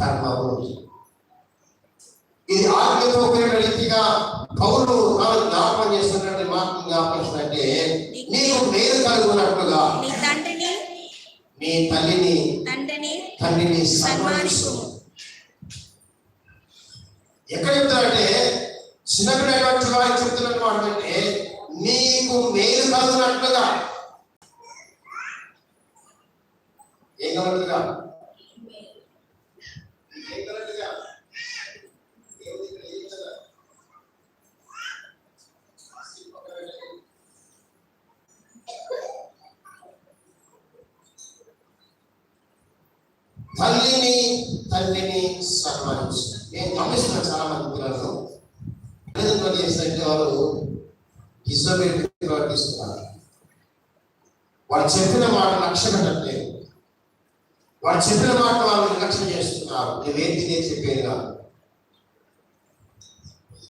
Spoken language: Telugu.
ధర్మము. ఇది ఆజ్ఞతో కూడిన రీతిగా పౌలు తాను జ్ఞాపకం చేస్తున్నటువంటి మాటలు జ్ఞాపకం అంటే, నీకు మేలు కలుగునట్లుగా నీ తండ్రిని సన్మానిస్తూ. ఎక్కడ చెప్తారంటే చిన్నపిల్లటువంటి వారు చెప్తున్నట్టు మాట అంటే, నీకు మేలు కలుగునట్లుగా. ఏం కలుగుగా? తండ్రిని సన్మానించారు. నేను గమనిస్తున్నా చాలా మంది పిల్లలు తల్లిదండ్రులు చేసినట్టు వారు ప్రవర్తిస్తున్నారు. వాడు చెప్పిన మాట లక్ష్య పెట్టట్లేదు. వాడు చెప్పిన మాట వాళ్ళు నిర్లక్ష్యం చేస్తున్నారు. నువ్వేంటి నేను చెప్పేది కాదు.